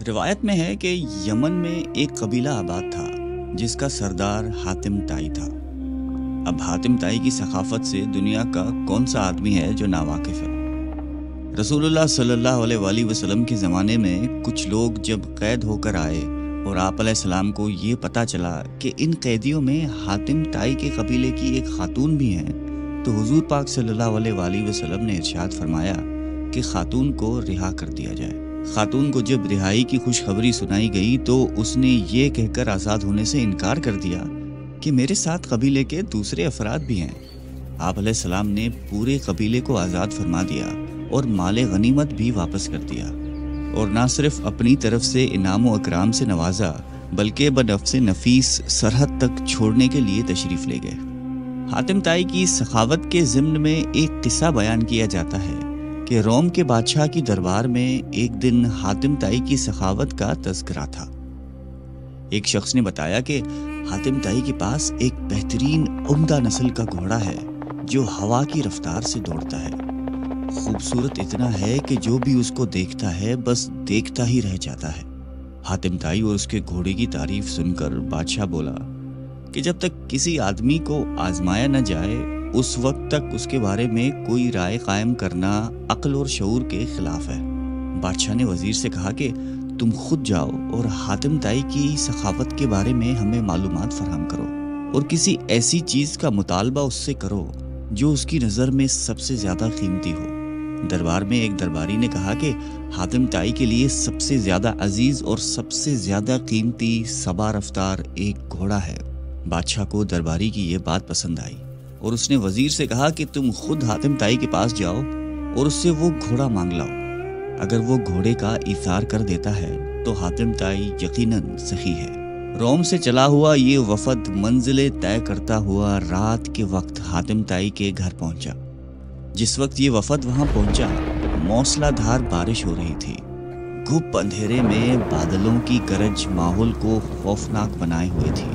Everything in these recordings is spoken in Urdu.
روایت میں ہے کہ یمن میں ایک قبیلہ آباد تھا جس کا سردار حاتم طائی تھا۔ اب حاتم طائی کی ثقافت سے دنیا کا کون سا آدمی ہے جو ناواقف ہے؟ رسول اللہ صلی اللہ علیہ وآلہ وسلم کے زمانے میں کچھ لوگ جب قید ہو کر آئے اور آپ علیہ السلام کو یہ پتہ چلا کہ ان قیدیوں میں حاتم طائی کے قبیلے کی ایک خاتون بھی ہیں، تو حضور پاک صلی اللہ علیہ وآلہ وسلم نے ارشاد فرمایا کہ خاتون کو رہا کر دیا جائے۔ خاتون کو جب رہائی کی خوشخبری سنائی گئی تو اس نے یہ کہہ کر آزاد ہونے سے انکار کر دیا کہ میرے ساتھ قبیلے کے دوسرے افراد بھی ہیں۔ آپ علیہ السلام نے پورے قبیلے کو آزاد فرما دیا اور مال غنیمت بھی واپس کر دیا، اور نہ صرف اپنی طرف سے انعام و اکرام سے نوازا بلکہ بنفس نفیس سرحد تک چھوڑنے کے لیے تشریف لے گئے۔ حاتم طائی کی سخاوت کے ضمن میں ایک قصہ بیان کیا جاتا ہے کہ روم کے بادشاہ کی دربار میں ایک دن حاتم طائی کی سخاوت کا تذکرہ تھا۔ ایک شخص نے بتایا کہ حاتم طائی کے پاس ایک بہترین عمدہ نسل کا گھوڑا ہے جو ہوا کی رفتار سے دوڑتا ہے۔ خوبصورت اتنا ہے کہ جو بھی اس کو دیکھتا ہے بس دیکھتا ہی رہ جاتا ہے۔ حاتم طائی اور اس کے گھوڑے کی تعریف سن کر بادشاہ بولا کہ جب تک کسی آدمی کو آزمایا نہ جائے اس وقت تک اس کے بارے میں کوئی رائے قائم کرنا عقل اور شعور کے خلاف ہے۔ بادشاہ نے وزیر سے کہا کہ تم خود جاؤ اور حاتم طائی کی سخاوت کے بارے میں ہمیں معلومات فراہم کرو اور کسی ایسی چیز کا مطالبہ اس سے کرو جو اس کی نظر میں سب سے زیادہ قیمتی ہو۔ دربار میں ایک درباری نے کہا کہ حاتم طائی کے لیے سب سے زیادہ عزیز اور سب سے زیادہ قیمتی سبا رفتار ایک گھوڑا ہے۔ بادشاہ کو درباری کی یہ بات پسند آئی اور اس نے وزیر سے کہا کہ تم خود حاتم طائی کے پاس جاؤ اور اس سے وہ گھوڑا مانگ لاؤ۔ اگر وہ گھوڑے کا ایثار کر دیتا ہے تو حاتم طائی یقیناً سخی ہے۔ روم سے چلا ہوا یہ وفد منزلیں طے کرتا ہوا رات کے وقت حاتم طائی کے گھر پہنچا۔ جس وقت یہ وفد وہاں پہنچا موسلا دھار بارش ہو رہی تھی۔ گھپ اندھیرے میں بادلوں کی گرج ماحول کو خوفناک بنائے ہوئے تھی۔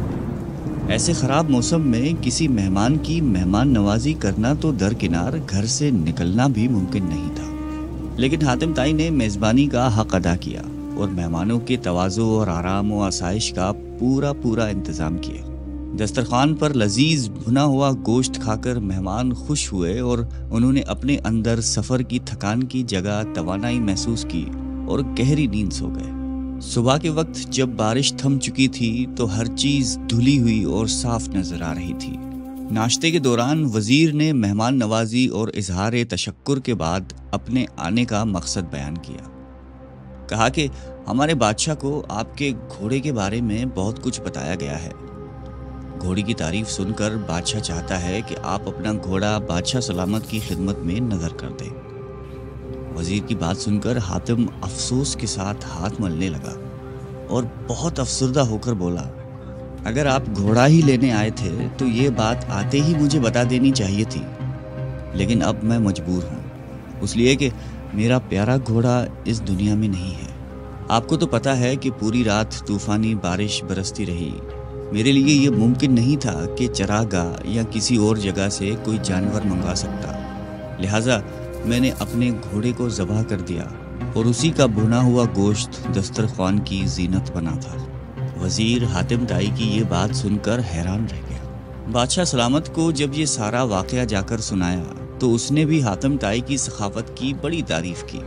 ایسے خراب موسم میں کسی مہمان کی مہمان نوازی کرنا تو درکنار گھر سے نکلنا بھی ممکن نہیں تھا، لیکن حاتم طائی نے میزبانی کا حق ادا کیا اور مہمانوں کے تواضع اور آرام و آسائش کا پورا انتظام کیا۔ دسترخوان پر لذیذ بھنا ہوا گوشت کھا کر مہمان خوش ہوئے اور انہوں نے اپنے اندر سفر کی تھکان کی جگہ توانائی محسوس کی اور گہری نیند سو گئے۔ صبح کے وقت جب بارش تھم چکی تھی تو ہر چیز دھلی ہوئی اور صاف نظر آ رہی تھی۔ ناشتے کے دوران وزیر نے مہمان نوازی اور اظہار تشکر کے بعد اپنے آنے کا مقصد بیان کیا۔ کہا کہ ہمارے بادشاہ کو آپ کے گھوڑے کے بارے میں بہت کچھ بتایا گیا ہے۔ گھوڑے کی تعریف سن کر بادشاہ چاہتا ہے کہ آپ اپنا گھوڑا بادشاہ سلامت کی خدمت میں نظر کر دیں۔ وزیر کی بات سن کر حاتم افسوس کے ساتھ ہاتھ ملنے لگا اور بہت افسردہ ہو کر بولا، اگر آپ گھوڑا ہی لینے آئے تھے تو یہ بات آتے ہی مجھے بتا دینی چاہیے تھی، لیکن اب میں مجبور ہوں، اس لیے کہ میرا پیارا گھوڑا اس دنیا میں نہیں ہے۔ آپ کو تو پتا ہے کہ پوری رات طوفانی بارش برستی رہی۔ میرے لیے یہ ممکن نہیں تھا کہ چراگاہ یا کسی اور جگہ سے کوئی جانور منگوا سکتا، لہٰذا میں نے اپنے گھوڑے کو ذبح کر دیا اور اسی کا بھنا ہوا گوشت دسترخوان کی زینت بنا تھا۔ وزیر حاتم طائی کی یہ بات سن کر حیران رہ گیا۔ بادشاہ سلامت کو جب یہ سارا واقعہ جا کر سنایا تو اس نے بھی حاتم طائی کی سخاوت کی بڑی تعریف کی۔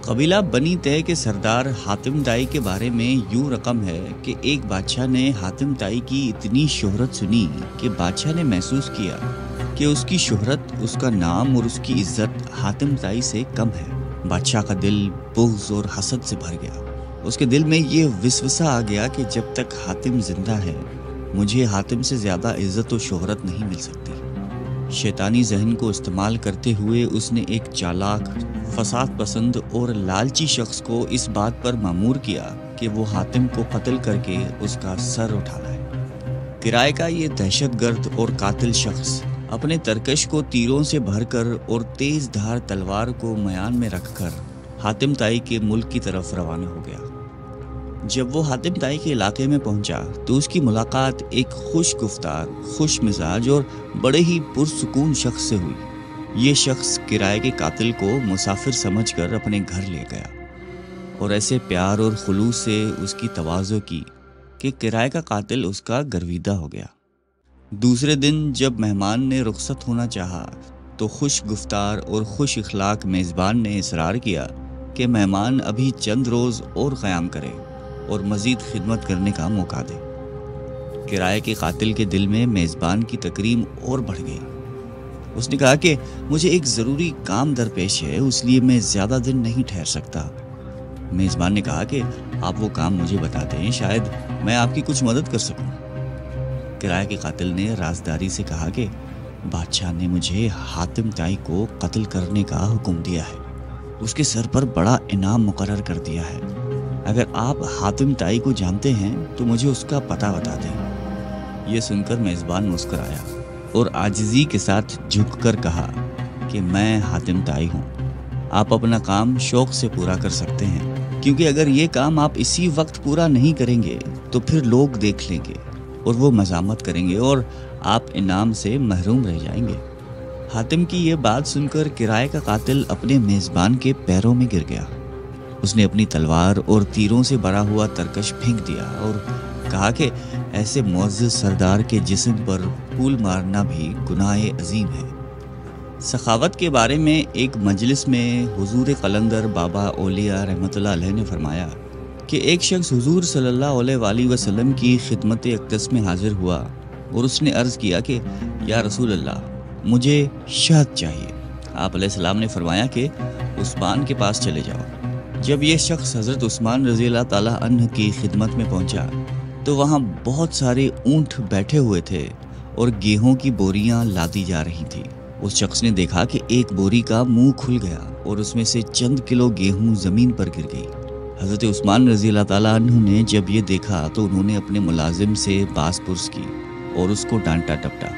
قبیلہ بنی طے کے سردار حاتم طائی کے بارے میں یوں رقم ہے کہ ایک بادشاہ نے حاتم طائی کی اتنی شہرت سنی کہ بادشاہ نے محسوس کیا کہ اس کی شہرت، اس کا نام اور اس کی عزت حاتم طائی سے کم ہے۔ بادشاہ کا دل بغض اور حسد سے بھر گیا۔ اس کے دل میں یہ وسوسہ آ گیا کہ جب تک حاتم زندہ ہے مجھے حاتم سے زیادہ عزت و شہرت نہیں مل سکتی۔ شیطانی ذہن کو استعمال کرتے ہوئے اس نے ایک چالاک، فساد پسند اور لالچی شخص کو اس بات پر مامور کیا کہ وہ حاتم کو قتل کر کے اس کا سر اٹھا لائے۔ کرائے کا یہ دہشت گرد اور قاتل شخص اپنے ترکش کو تیروں سے بھر کر اور تیز دھار تلوار کو میان میں رکھ کر حاتم طائی کے ملک کی طرف روانہ ہو گیا۔ جب وہ حاتم طائی کے علاقے میں پہنچا تو اس کی ملاقات ایک خوش گفتار، خوش مزاج اور بڑے ہی پرسکون شخص سے ہوئی۔ یہ شخص کرائے کے قاتل کو مسافر سمجھ کر اپنے گھر لے گیا اور ایسے پیار اور خلوص سے اس کی تواضع کی کہ کرائے کا قاتل اس کا گرویدہ ہو گیا۔ دوسرے دن جب مہمان نے رخصت ہونا چاہا تو خوش گفتار اور خوش اخلاق میزبان نے اصرار کیا کہ مہمان ابھی چند روز اور قیام کرے اور مزید خدمت کرنے کا موقع دے۔ کرائے کے قاتل کے دل میں میزبان کی تکریم اور بڑھ گئی۔ اس نے کہا کہ مجھے ایک ضروری کام درپیش ہے، اس لیے میں زیادہ دن نہیں ٹھہر سکتا۔ میزبان نے کہا کہ آپ وہ کام مجھے بتا دیں، شاید میں آپ کی کچھ مدد کر سکوں۔ کرائے کے قاتل نے رازداری سے کہا کہ بادشاہ نے مجھے حاتم طائی کو قتل کرنے کا حکم دیا ہے، اس کے سر پر بڑا انعام مقرر کر دیا ہے۔ اگر آپ حاتم طائی کو جانتے ہیں تو مجھے اس کا پتہ بتا دیں۔ یہ سن کر میزبان مسکرایا اور عاجزی کے ساتھ جھک کر کہا کہ میں حاتم طائی ہوں، آپ اپنا کام شوق سے پورا کر سکتے ہیں، کیونکہ اگر یہ کام آپ اسی وقت پورا نہیں کریں گے تو پھر لوگ دیکھ لیں گے اور وہ مذمت کریں گے اور آپ انعام سے محروم رہ جائیں گے۔ حاتم کی یہ بات سن کر کرائے کا قاتل اپنے میزبان کے پیروں میں گر گیا۔ اس نے اپنی تلوار اور تیروں سے بھرا ہوا ترکش پھینک دیا اور کہا کہ ایسے معزز سردار کے جسم پر پھول مارنا بھی گناہ عظیم ہے۔ سخاوت کے بارے میں ایک مجلس میں حضور قلندر بابا اولیاء رحمۃ اللہ علیہ نے فرمایا کہ ایک شخص حضور صلی اللہ علیہ وآلہ وسلم کی خدمت اقدس میں حاضر ہوا اور اس نے عرض کیا کہ یا رسول اللہ، مجھے شہد چاہیے۔ آپ علیہ السلام نے فرمایا کہ عثمان کے پاس چلے جاؤ۔ جب یہ شخص حضرت عثمان رضی اللہ تعالیٰ عنہ کی خدمت میں پہنچا تو وہاں بہت سارے اونٹ بیٹھے ہوئے تھے اور گیہوں کی بوریاں لادی جا رہی تھی۔ اس شخص نے دیکھا کہ ایک بوری کا منہ کھل گیا اور اس میں سے چند کلو گیہوں زمین پر گر گئی۔ حضرت عثمان رضی اللہ تعالیٰ عنہ نے جب یہ دیکھا تو انہوں نے اپنے ملازم سے باز پرس کی اور اس کو ڈانٹا ٹپٹا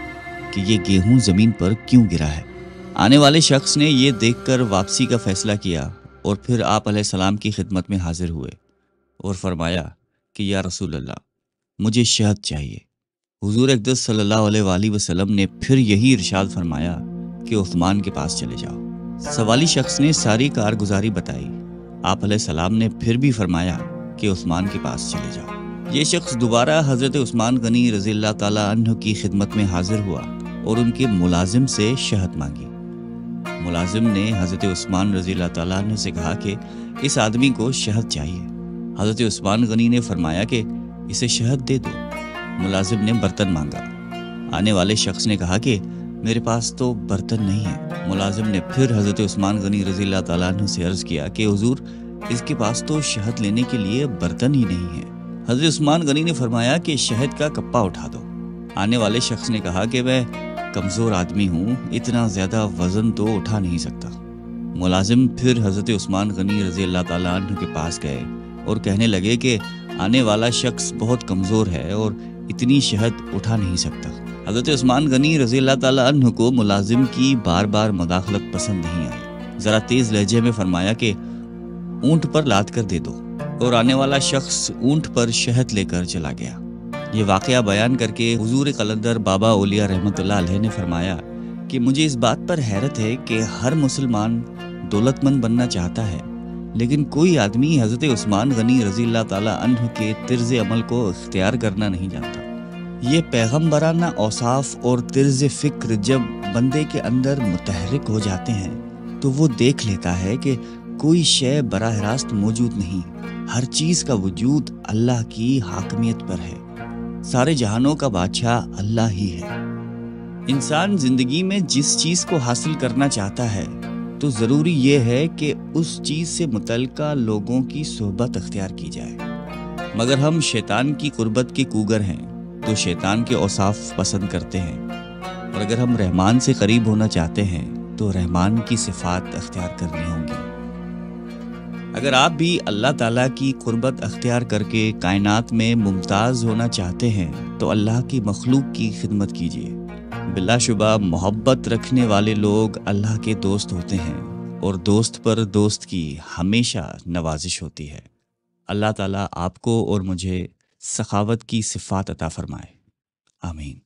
کہ یہ گیہوں زمین پر کیوں گرا ہے۔ آنے والے شخص نے یہ دیکھ کر واپسی کا فیصلہ کیا اور پھر آپ علیہ السلام کی خدمت میں حاضر ہوئے اور فرمایا کہ یا رسول اللہ، مجھے شہد چاہیے۔ حضور اقدس صلی اللہ علیہ وآلہ وسلم نے پھر یہی ارشاد فرمایا کہ عثمان کے پاس چلے جاؤ۔ سوالی شخص نے ساری کارگزاری بتائی۔ آپ علیہ السلام نے پھر بھی فرمایا کہ عثمان کے پاس چلے جاؤ۔ یہ شخص دوبارہ حضرت عثمان غنی رضی اللہ تعالیٰ عنہ کی خدمت میں حاضر ہوا اور ان کے ملازم سے شہد مانگی۔ ملازم نے حضرت عثمان رضی اللہ تعالیٰ عنہ سے کہا کہ اس آدمی کو شہد چاہیے۔ حضرت عثمان غنی نے فرمایا کہ اسے شہد دے دو۔ ملازم نے برتن مانگا۔ آنے والے شخص نے کہا کہ میرے پاس تو برتن نہیں ہے۔ ملازم نے پھر حضرت عثمان غنی رضی اللہ تعالیٰ عنہ سے عرض کیا کہ حضور، اس کے پاس تو شہد لینے کے لیے برتن ہی نہیں ہے۔ حضرت عثمان غنی نے فرمایا کہ شہد کا کپا اٹھا دو۔ آنے والے شخص نے کہا کہ میں کمزور آدمی ہوں، اتنا زیادہ وزن تو اٹھا نہیں سکتا۔ ملازم پھر حضرت عثمان غنی رضی اللہ تعالیٰ عنہ کے پاس گئے اور کہنے لگے کہ آنے والا شخص بہت کمزور ہے اور اتنی شہد اٹھا نہیں سکتا۔ حضرت عثمان غنی رضی اللہ تعالیٰ عنہ کو ملازم کی بار بار مداخلت پسند نہیں آئی۔ ذرا تیز لہجے میں فرمایا کہ اونٹ پر لاد کر دے دو، اور آنے والا شخص اونٹ پر شہد لے کر چلا گیا۔ یہ واقعہ بیان کر کے حضور قلندر بابا اولیاء رحمۃ اللہ علیہ نے فرمایا کہ مجھے اس بات پر حیرت ہے کہ ہر مسلمان دولت مند بننا چاہتا ہے، لیکن کوئی آدمی حضرت عثمان غنی رضی اللہ تعالیٰ عنہ کے طرز عمل کو اختیار کرنا نہیں جانتا۔ یہ پیغمبرانہ اوصاف اور طرز فکر جب بندے کے اندر متحرک ہو جاتے ہیں تو وہ دیکھ لیتا ہے کہ کوئی شے براہ راست موجود نہیں، ہر چیز کا وجود اللہ کی حاکمیت پر ہے، سارے جہانوں کا بادشاہ اللہ ہی ہے۔ انسان زندگی میں جس چیز کو حاصل کرنا چاہتا ہے تو ضروری یہ ہے کہ اس چیز سے متعلقہ لوگوں کی صحبت اختیار کی جائے، مگر ہم شیطان کی قربت کے کوگر ہیں تو شیطان کے اوصاف پسند کرتے ہیں، اور اگر ہم رحمان سے قریب ہونا چاہتے ہیں تو رحمان کی صفات اختیار کرنی ہوں گی۔ اگر آپ بھی اللہ تعالیٰ کی قربت اختیار کر کے کائنات میں ممتاز ہونا چاہتے ہیں تو اللہ کی مخلوق کی خدمت کیجیے۔ بلا شبہ محبت رکھنے والے لوگ اللہ کے دوست ہوتے ہیں، اور دوست پر دوست کی ہمیشہ نوازش ہوتی ہے۔ اللہ تعالیٰ آپ کو اور مجھے سخاوت کی صفات عطا فرمائے۔ آمین۔